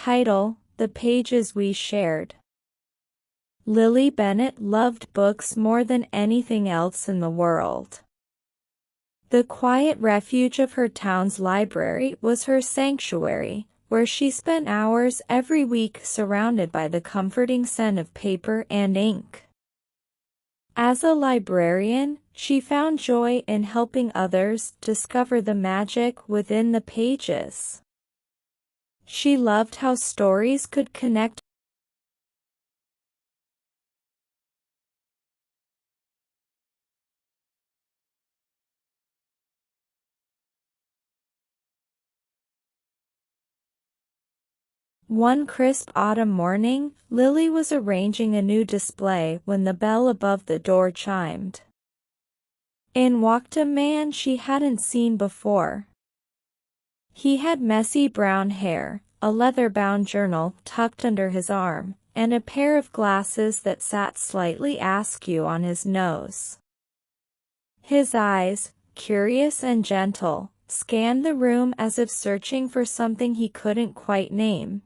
Title: The Pages We Shared. Lily Bennett loved books more than anything else in the world. The quiet refuge of her town's library was her sanctuary, where she spent hours every week surrounded by the comforting scent of paper and ink. As a librarian, she found joy in helping others discover the magic within the pages. She loved how stories could connect. One crisp autumn morning, Lily was arranging a new display when the bell above the door chimed. In walked a man she hadn't seen before. He had messy brown hair, a leather-bound journal tucked under his arm, and a pair of glasses that sat slightly askew on his nose. His eyes, curious and gentle, scanned the room as if searching for something he couldn't quite name.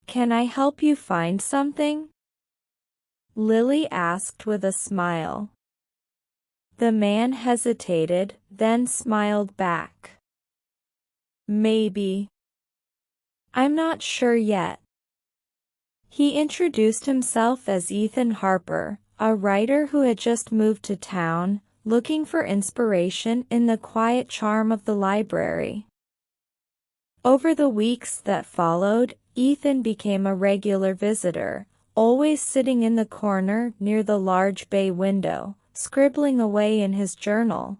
"Can I help you find something?" Lily asked with a smile. The man hesitated, then smiled back. "Maybe. I'm not sure yet." He introduced himself as Ethan Harper, a writer who had just moved to town, looking for inspiration in the quiet charm of the library. Over the weeks that followed, Ethan became a regular visitor, always sitting in the corner near the large bay window, scribbling away in his journal.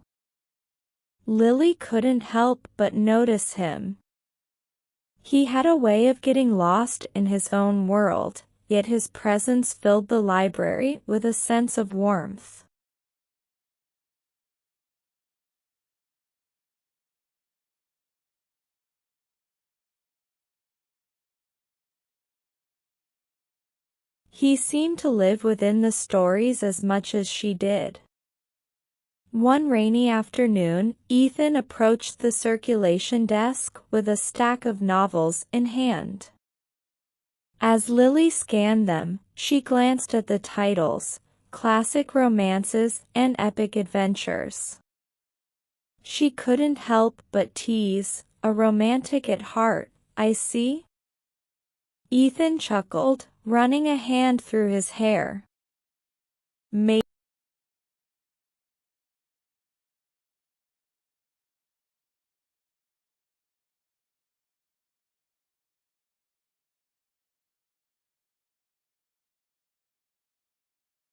Lily couldn't help but notice him. He had a way of getting lost in his own world, yet his presence filled the library with a sense of warmth. He seemed to live within the stories as much as she did. One rainy afternoon, Ethan approached the circulation desk with a stack of novels in hand. As Lily scanned them, she glanced at the titles: classic romances and epic adventures. She couldn't help but tease, "A romantic at heart, I see?" Ethan chuckled, running a hand through his hair. "Maybe."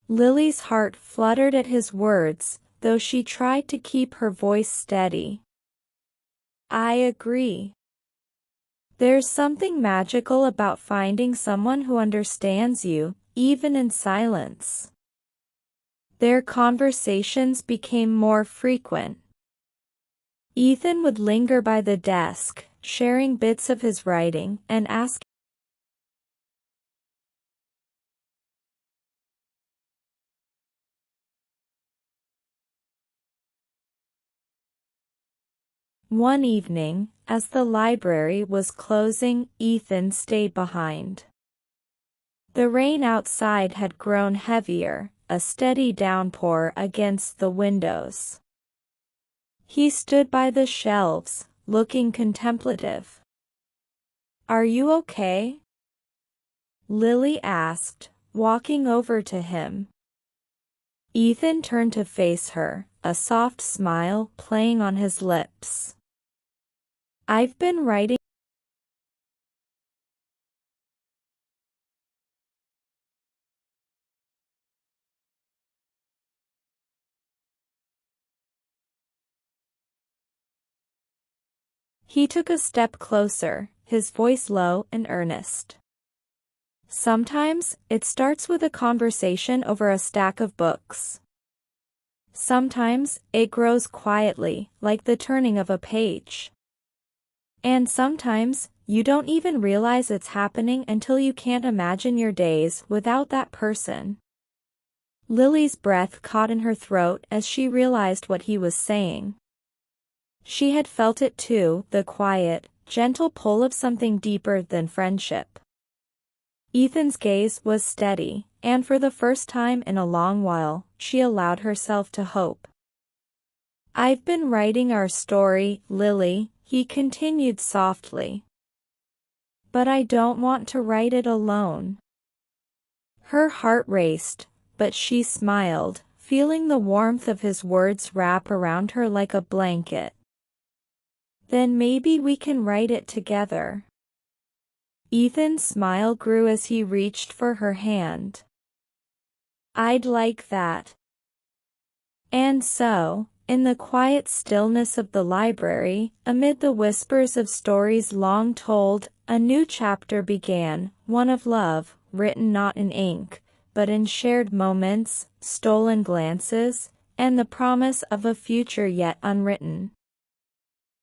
Lily's heart fluttered at his words, though she tried to keep her voice steady. "I agree. There's something magical about finding someone who understands you, even in silence." Their conversations became more frequent. Ethan would linger by the desk, sharing bits of his writing, and ask. One evening, as the library was closing, Ethan stayed behind. The rain outside had grown heavier, a steady downpour against the windows. He stood by the shelves, looking contemplative. "Are you okay?" Lily asked, walking over to him. Ethan turned to face her, a soft smile playing on his lips. "I've been writing." He took a step closer, his voice low and earnest. "Sometimes, it starts with a conversation over a stack of books. Sometimes, it grows quietly, like the turning of a page. And sometimes, you don't even realize it's happening until you can't imagine your days without that person." Lily's breath caught in her throat as she realized what he was saying. She had felt it too, the quiet, gentle pull of something deeper than friendship. Ethan's gaze was steady, and for the first time in a long while, she allowed herself to hope. "I've been writing our story, Lily," he continued softly. "But I don't want to write it alone." Her heart raced, but she smiled, feeling the warmth of his words wrap around her like a blanket. "Then maybe we can write it together." Ethan's smile grew as he reached for her hand. "I'd like that." And so, in the quiet stillness of the library, amid the whispers of stories long told, a new chapter began, one of love, written not in ink, but in shared moments, stolen glances, and the promise of a future yet unwritten.